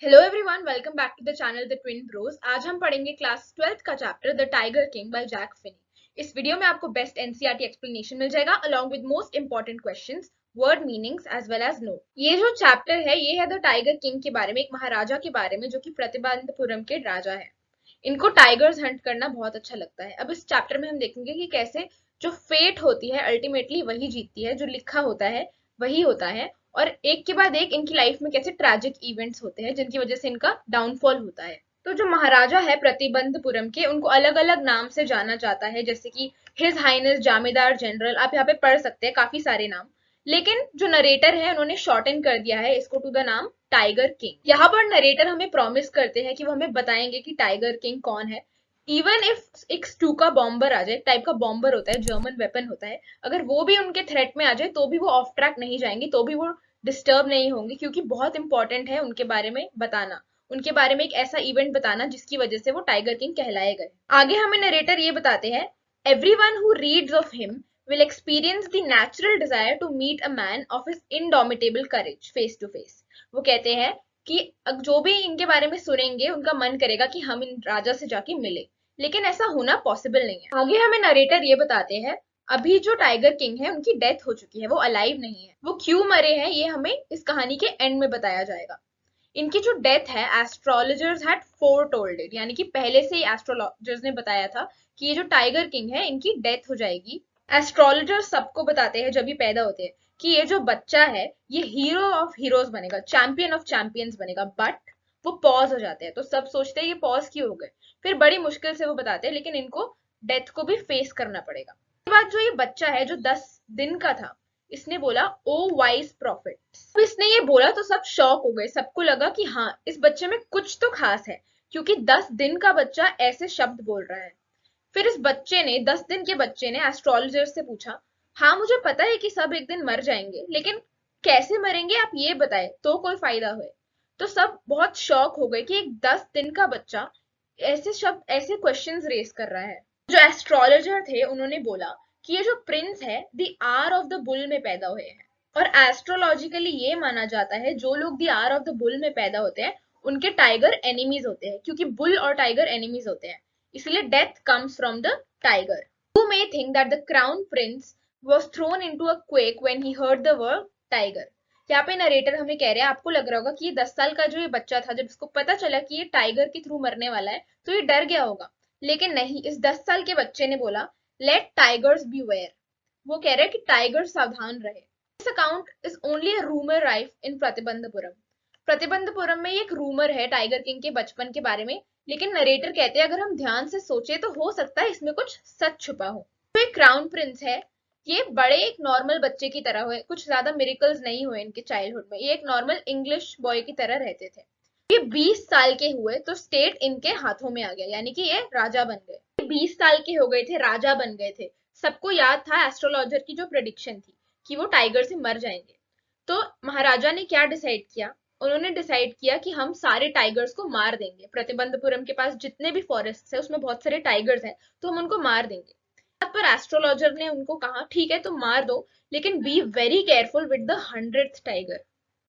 Hello everyone, welcome back to the channel the twin bros. आज हम पढ़ेंगे class 12th का chapter the tiger king by Jack Finney. इस video में आपको बेस्ट एनसीईआरटी एक्सप्लेनेशन मिल जाएगा along with most important questions, word meanings as well as note. ये जो चैप्टर है ये है द टाइगर किंग के बारे में, एक महाराजा के बारे में जो कि प्रतिबंधपुरम के राजा है। इनको टाइगर्स हंट करना बहुत अच्छा लगता है। अब इस चैप्टर में हम देखेंगे कि कैसे जो फेट होती है अल्टीमेटली वही जीतती है, जो लिखा होता है वही होता है, और एक के बाद एक इनकी लाइफ में कैसे ट्रैजिक इवेंट्स होते हैं जिनकी वजह से इनका डाउनफॉल होता है। तो जो महाराजा है प्रतिबंधपुरम के, उनको अलग अलग नाम से जाना जाता है, जैसे कि हिज हाइनेस जामीदार जनरल। आप यहाँ पे पढ़ सकते हैं काफी सारे नाम, लेकिन जो नरेटर है उन्होंने शॉर्टन कर दिया है इसको टू द नाम टाइगर किंग। यहाँ पर नरेटर हमें प्रॉमिस करते हैं कि वो हमें बताएंगे कि टाइगर किंग कौन है। इवन इफ एक स्टूका बॉम्बर आ जाए, टाइप का बॉम्बर होता है, जर्मन वेपन होता है, अगर वो भी उनके थ्रेट में आ जाए तो भी वो ऑफ ट्रैक नहीं जाएंगे, तो भी वो डिस्टर्ब नहीं होंगे, क्योंकि बहुत इंपॉर्टेंट है उनके बारे में बताना, उनके बारे में एक ऐसा इवेंट बताना जिसकी वजह से वो टाइगर किंग कहलाए गए। आगे हमें नरेटर ये बताते हैं, everyone who reads of him will experience the natural desire to meet a man of his indomitable courage face to face. वो कहते हैं कि जो भी इनके बारे में सुनेंगे उनका मन करेगा कि हम इन राजा से जाके मिले, लेकिन ऐसा होना पॉसिबल नहीं है। आगे हमें नरेटर ये बताते हैं, अभी जो टाइगर किंग है उनकी डेथ हो चुकी है, वो अलाइव नहीं है। वो क्यों मरे हैं ये हमें इस कहानी के एंड में बताया जाएगा। इनकी जो डेथ है astrologers had four told it, यानी कि पहले से ही एस्ट्रोलॉजर्स ने बताया था कि ये जो टाइगर किंग है इनकी डेथ हो जाएगी। एस्ट्रोलॉजर्स सबको बताते हैं जब ये पैदा होते हैं कि ये जो बच्चा है ये हीरो ऑफ हीरोज बनेगा, चैंपियन ऑफ चैंपियंस बनेगा, बट वो पॉज हो जाते हैं। तो सब सोचते हैं ये पॉज क्यों हो गए, फिर बड़ी मुश्किल से वो बताते हैं, लेकिन इनको डेथ को भी फेस करना पड़ेगा। उसके बाद जो ये बच्चा है जो 10 दिन का था, इसने बोला ओ वाइज प्रॉफिट। अब इसने ये बोला तो सब शॉक हो गए, सबको लगा कि हाँ इस बच्चे में कुछ तो खास है, क्योंकि 10 दिन का बच्चा ऐसे शब्द बोल रहा है। फिर इस बच्चे ने, 10 दिन के बच्चे ने एस्ट्रोलॉजर से पूछा, हाँ मुझे पता है कि सब एक दिन मर जाएंगे, लेकिन कैसे मरेंगे आप ये बताए तो कोई फायदा हुए। तो सब बहुत शॉक हो गए कि एक 10 दिन का बच्चा ऐसे शब्द, ऐसे क्वेश्चंस रेज कर रहा है। जो एस्ट्रोलॉजर थे उन्होंने बोला कि ये जो प्रिंस है the hour of the bull में पैदा हुए हैं, और एस्ट्रोलॉजिकली ये माना जाता है जो लोग the hour of the bull में पैदा होते हैं उनके टाइगर एनिमीज होते हैं, क्योंकि बुल और टाइगर एनिमीज होते हैं, इसलिए death comes from the tiger. You may think that the crown Prince was thrown into a quake when he heard the word tiger। यहाँ पे नरेटर हमें कह रहे हैं, आपको लग रहा होगा कि ये 10 साल का जो ये बच्चा था, जब इसको पता चला कि ये टाइगर के थ्रू मरने वाला है तो ये डर गया होगा, लेकिन नहीं, इस 10 साल के बच्चे ने बोला लेट टाइगर्स बी वेयर। वो कह रहे हैं कि टाइगर सावधान रहे। This account is only a rumour rife in Pratibandhapuram. Pratibandhapuram में एक रूमर है टाइगर किंग के बचपन के बारे में, लेकिन नरेटर कहते हैं अगर हम ध्यान से सोचे तो हो सकता है इसमें कुछ सच छुपा हो। तो एक क्राउन प्रिंस है, ये बड़े एक नॉर्मल बच्चे की तरह हुए, कुछ ज्यादा मिरेकल्स नहीं हुए इनके चाइल्डहुड में, ये एक नॉर्मल इंग्लिश बॉय की तरह रहते थे। ये 20 साल के हुए तो स्टेट इनके हाथों में आ गया, यानी कि ये राजा बन गए। 20 साल के हो गए थे, राजा बन गए थे। सबको याद था एस्ट्रोलॉजर की जो प्रेडिक्शन थी कि वो टाइगर से मर जाएंगे। तो महाराजा ने क्या डिसाइड किया, उन्होंने डिसाइड किया कि हम सारे टाइगर्स को मार देंगे। प्रतिबंधपुरम के पास जितने भी फॉरेस्ट है उसमें बहुत सारे टाइगर्स हैं, तो हम उनको मार देंगे। पर एस्ट्रोलॉजर ने उनको कहा ठीक है तुम मार दो, लेकिन be very careful with the 100th tiger.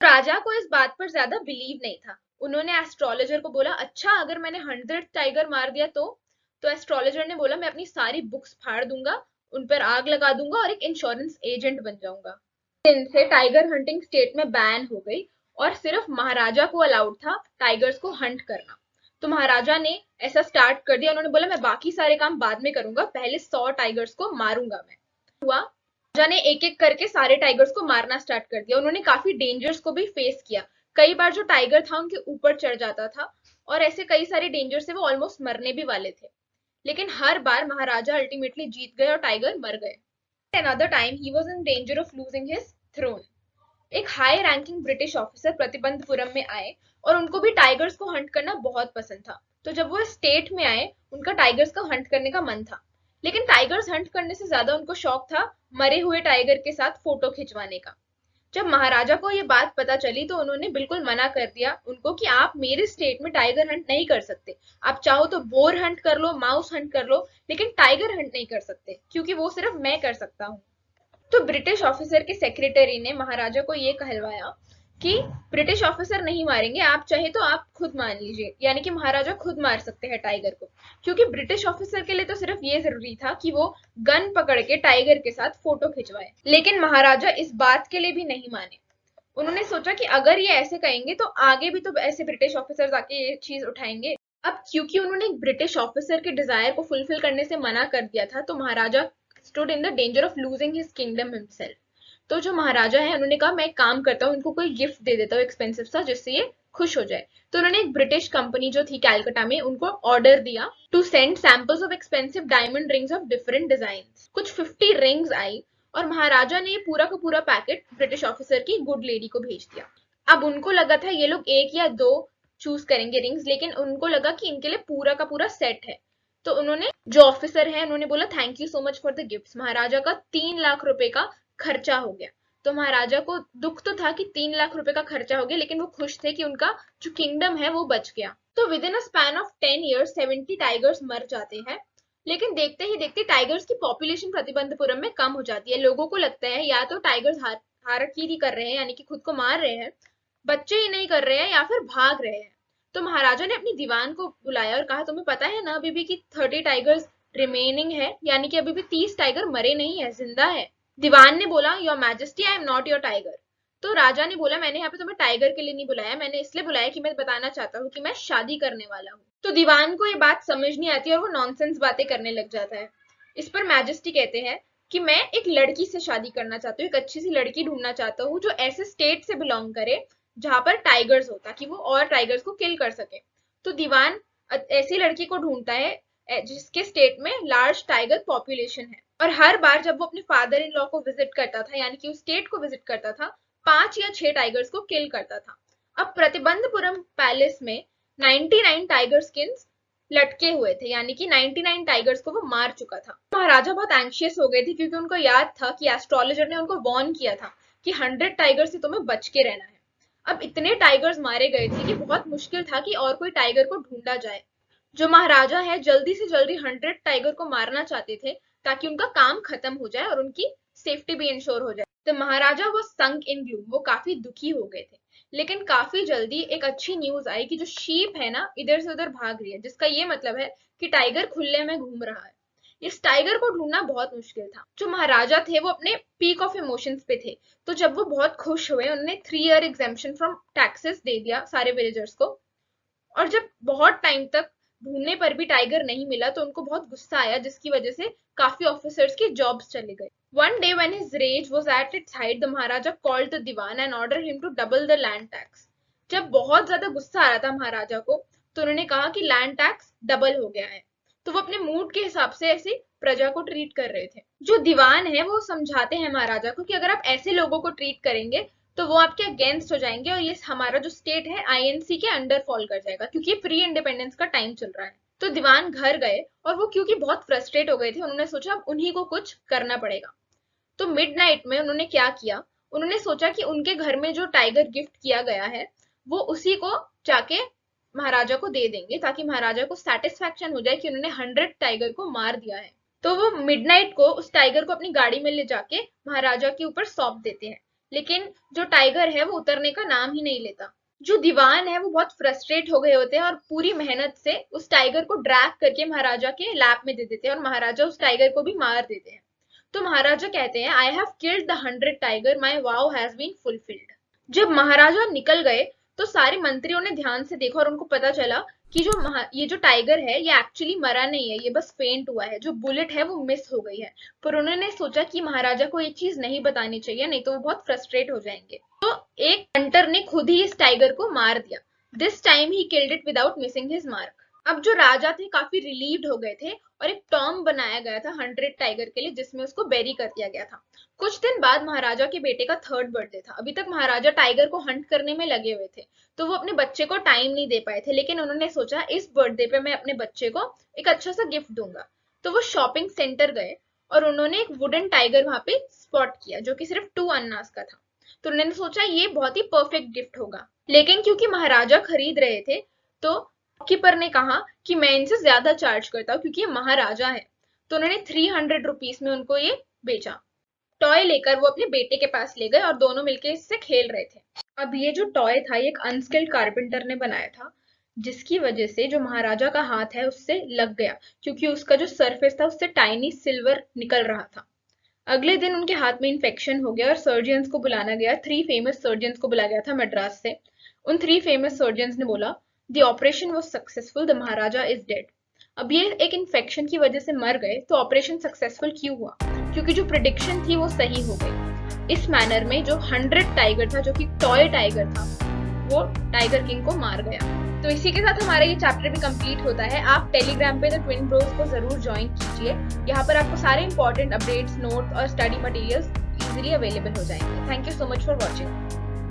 राजा को इस बात पर ज्यादा बिलीव नहीं था। उन्होंने एस्ट्रोलॉजर को बोला अच्छा अगर मैंने 100th टाइगर मार दिया तो एस्ट्रोलॉजर ने बोला मैं अपनी सारी बुक्स फाड़ दूंगा, उन पर आग लगा दूंगा और एक इंश्योरेंस एजेंट बन जाऊंगा। दिन से टाइगर हंटिंग स्टेट में बैन हो गई और सिर्फ महाराजा को अलाउड था टाइगर्स को हंट करना। तो महाराजा ने ऐसा स्टार्ट कर दिया, उन्होंने बोला मैं बाकी सारे काम बाद में करूंगा, पहले 100 टाइगर्स को मारूंगा मैं। हुआ, राजा ने एक एक करके सारे टाइगर्स को मारना स्टार्ट कर दिया। उन्होंने काफी डेंजर्स को भी फेस किया, कई बार जो टाइगर था उनके ऊपर चढ़ जाता था, और ऐसे कई सारे डेंजर से वो ऑलमोस्ट मरने भी वाले थे, लेकिन हर बार महाराजा अल्टीमेटली जीत गए और टाइगर मर गए। Another time he was in danger of losing his throne। एक high ranking British officer Pratibandapuram में आए और उनको भी टाइगर्स को हंट करना बहुत पसंद था। तो जब वो स्टेट में आए उनका टाइगर्स को हंट करने का मन था, लेकिन टाइगर्स हंट करने से ज्यादा उनको शौक था मरे हुए टाइगर के साथ फोटो खिंचवाने का। जब महाराजा को ये बात पता चली तो उन्होंने बिल्कुल मना कर दिया उनको कि आप मेरे स्टेट में टाइगर हंट नहीं कर सकते, आप चाहो तो बोर हंट कर लो, माउस हंट कर लो, लेकिन टाइगर हंट नहीं कर सकते, क्योंकि वो सिर्फ मैं कर सकता हूँ। तो ब्रिटिश ऑफिसर के सेक्रेटरी ने महाराजा को ये कहलवाया कि ब्रिटिश ऑफिसर नहीं मारेंगे, आप चाहे तो आप खुद मान लीजिए, यानी कि महाराजा खुद मार सकते हैं टाइगर को। क्योंकि ब्रिटिश ऑफिसर के लिए तो सिर्फ ये जरूरी था कि वो गन पकड़ के टाइगर के साथ फोटो खिंचवाए, लेकिन महाराजा इस बात के लिए भी नहीं माने। उन्होंने सोचा कि अगर ये ऐसे कहेंगे तो आगे भी तो ऐसे ब्रिटिश ऑफिसर्स आके ये चीज उठाएंगे। अब क्योंकि उन्होंने एक ब्रिटिश ऑफिसर के डिजायर को फुलफिल करने से मना कर दिया था, तो maharaja stood in the danger of losing his kingdom himself. तो जो महाराजा है उन्होंने कहा मैं एक काम करता हूँ, इनको कोई गिफ्ट दे देता हूँ एक्सपेंसिव सा, जिससे ये खुश हो जाए। तो उन्होंने एक ब्रिटिश कंपनी जो थी कैलकाटा में, उनको ऑर्डर दिया to send samples of expensive diamond rings of different design. कुछ 50 रिंग्स आई और महाराजा ने ये पूरा का पूरा पैकेट ब्रिटिश ऑफिसर की गुड लेडी को भेज दिया। अब उनको लगा था ये लोग एक या दो चूज करेंगे रिंग्स, लेकिन उनको लगा कि इनके लिए पूरा का पूरा सेट है। तो उन्होंने जो ऑफिसर है उन्होंने बोला thank you so much for the gifts. Maharaja का 3 लाख रुपए का खर्चा हो गया। तो महाराजा को दुख तो था कि 3 लाख रुपए का खर्चा हो गया, लेकिन वो खुश थे कि उनका जो किंगडम है वो बच गया। तो with in a span of 10 years 70 tigers मर जाते हैं। लेकिन देखते ही देखते टाइगर्स की पॉपुलेशन प्रतिबंधपुरम में कम हो जाती है। लोगों को लगता है या तो टाइगर्स हाराकीरी कर रहे हैं, यानी कि खुद को मार रहे हैं, बच्चे ही नहीं कर रहे हैं, या फिर भाग रहे हैं। तो महाराजा ने अपनी दीवान को बुलाया और कहा तुम्हें पता है ना अभी भी कि 30 टाइगर्स रिमेनिंग है, यानी कि अभी भी 30 टाइगर मरे नहीं है, जिंदा है। दीवान ने बोला your majesty I am not your tiger. तो राजा ने बोला मैंने यहाँ पे तुम्हें टाइगर के लिए नहीं बुलाया, मैंने इसलिए बुलाया कि मैं बताना चाहता हूँ कि मैं शादी करने वाला हूँ। तो दीवान को ये बात समझ नहीं आती और वो नॉनसेंस बातें करने लग जाता है। इस पर मैजेस्टी कहते हैं कि मैं एक लड़की से शादी करना चाहता हूँ, एक अच्छी सी लड़की ढूंढना चाहता हूँ जो ऐसे स्टेट से बिलोंग करे जहां पर टाइगर्स हो, ताकि वो और टाइगर्स को किल कर सके। तो दीवान ऐसी लड़की को ढूंढता है जिसके स्टेट में लार्ज टाइगर पॉपुलेशन है। और हर बार जब वो अपने फादर इन लॉ को विजिट करता था, यानी कि उस स्टेट को विजिट करता था, 5 या 6 टाइगर्स को किल करता था। अब प्रतिबंधपुरम पैलेस में 99 टाइगर स्किन्स लटके हुए थे, यानी कि 99 टाइगर्स को वो मार चुका था। महाराजा बहुत एंशियस हो गए थे क्योंकि उनको याद था कि एस्ट्रोलॉजर ने उनको वार्न किया था कि 100 टाइगर से तुम्हें बच के रहना है। अब इतने टाइगर्स मारे गए थे कि बहुत मुश्किल था कि और कोई टाइगर को ढूंढा जाए। जो महाराजा है जल्दी से जल्दी 100 टाइगर को मारना चाहते थे ताकि उनका काम खत्म हो जाए और उनकी सेफ्टी भी इंश्योर हो जाए। तो महाराजा वो संक इन ग्लूम, वो काफी दुखी हो गए थे। लेकिन काफी जल्दी एक अच्छी न्यूज आई कि जो शीप है ना इधर से उधर भाग रही है, जिसका ये मतलब है कि टाइगर खुले में घूम रहा है। इस टाइगर को ढूंढना बहुत मुश्किल था। जो महाराजा थे वो अपने पीक ऑफ इमोशंस पे थे, तो जब वो बहुत खुश हुए उन्होंने 3 year एग्जेम्पशन फ्रॉम टैक्सेस दे दिया सारे विलेजर्स को। और जब बहुत टाइम तक ढूंढने पर भी टाइगर नहीं मिला तो उनको बहुत गुस्सा आया, जिसकी वजह से काफी ऑफिसर्स की जॉब्स चले गए। One day when his rage was at its height, the Maharaja called the Diwan and ordered him to double the land tax. जब बहुत ज्यादा गुस्सा आ रहा था महाराजा को, तो उन्होंने कहा कि लैंड टैक्स डबल हो गया है। तो वो अपने मूड के हिसाब से ऐसे प्रजा को ट्रीट कर रहे थे। जो दीवान है वो समझाते हैं महाराजा को कि अगर आप ऐसे लोगों को ट्रीट करेंगे तो वो आपके अगेंस्ट हो जाएंगे और ये हमारा जो स्टेट है आईएनसी के अंडर फॉल कर जाएगा, क्योंकि प्री इंडिपेंडेंस का टाइम चल रहा है। तो दीवान घर गए और वो क्योंकि बहुत फ्रस्ट्रेट हो गए थे, उन्होंने सोचा अब उन्हीं को कुछ करना पड़ेगा। तो मिडनाइट में उन्होंने क्या किया, उन्होंने सोचा कि उनके घर में जो टाइगर गिफ्ट किया गया है वो उसी को जाके महाराजा को दे देंगे, ताकि महाराजा को सेटिस्फैक्शन हो जाए कि उन्होंने 100 टाइगर को मार दिया है। तो वो मिडनाइट को उस टाइगर को अपनी गाड़ी में ले जाके महाराजा के ऊपर सौंप देते हैं, लेकिन जो टाइगर है वो उतरने का नाम ही नहीं लेता। जो दीवान है वो बहुत फ्रस्ट्रेट हो गए होते हैं और पूरी मेहनत से उस टाइगर को ड्रैग करके महाराजा के लैप में दे देते हैं और महाराजा उस टाइगर को भी मार देते हैं। तो महाराजा कहते हैं I have killed the 100 tiger, my vow has been fulfilled. जब महाराजा निकल गए तो सारे मंत्रियों ने ध्यान से देखा और उनको पता चला कि ये जो टाइगर है ये एक्चुअली मरा नहीं है, ये बस फेंट हुआ है, जो बुलेट है वो मिस हो गई है। पर उन्होंने सोचा कि महाराजा को ये चीज नहीं बतानी चाहिए, नहीं तो वो बहुत फ्रस्ट्रेट हो जाएंगे। तो एक हंटर ने खुद ही इस टाइगर को मार दिया। This time he killed it without missing his mark. अब जो राजा थे काफी रिलीव्ड हो गए थे और एक टॉम बनाया गया था 100 टाइगर के लिए, जिसमें उसको बेरी कर दिया गया था। कुछ दिन बाद महाराजा के बेटे का 3rd बर्थडे था। अभी तक महाराजा टाइगर को हंट करने में लगे हुए थे, तो वो अपने बच्चे को टाइम नहीं दे पाए थे, लेकिन उन्होंने सोचा इस बर्थडे पे मैं अपने बच्चे को एक अच्छा सा गिफ्ट दूंगा। तो वो शॉपिंग सेंटर गए और उन्होंने एक वुडन टाइगर वहां पे स्पॉट किया जो कि सिर्फ 2 अन्नास का था। तो उन्होंने सोचा ये बहुत ही परफेक्ट गिफ्ट होगा, लेकिन क्योंकि महाराजा खरीद रहे थे तो शॉपकीपर ने कहा कि मैं इनसे ज्यादा चार्ज करता हूँ क्योंकि ये महाराजा है। तो उन्होंने 300 रुपीज में उनको ये बेचा। टॉय लेकर वो अपने बेटे के पास ले गए और दोनों मिलकर इससे खेल रहे थे। अब ये जो टॉय था ये एक अनस्किल्ड कारपेंटर ने बनाया था, जिसकी वजह से जो महाराजा का हाथ है उससे लग गया, क्योंकि उसका जो सरफेस था उससे टाइनी सिल्वर निकल रहा था। अगले दिन उनके हाथ में इन्फेक्शन हो गया और सर्जियंस को बुलाना गया, 3 फेमस सर्जियंस को बुलाया गया था मद्रास से। उन 3 फेमस सर्जियंस ने बोला the operation was successful, the Maharaja is dead. अब ये एक इन्फेक्शन की वजह से मर गए, तो ऑपरेशन सक्सेसफुल क्यों हुआ? क्योंकि जो प्रिडिक्शन थी वो सही हो गई। इस मैनर में जो 100 टाइगर था, जो कि टॉय टाइगर था, वो टाइगर किंग को मार गया। तो इसी के साथ हमारा ये चैप्टर भी कंप्लीट होता है। आप टेलीग्राम पे द ट्विन ब्रोस को जरूर ज्वाइन कीजिए। यहाँ पर आपको सारे इंपॉर्टेंट अपडेट्स, नोट्स और स्टडी मटेरियल्स इजीली अवेलेबल हो जाएंगे। Thank you so much for watching.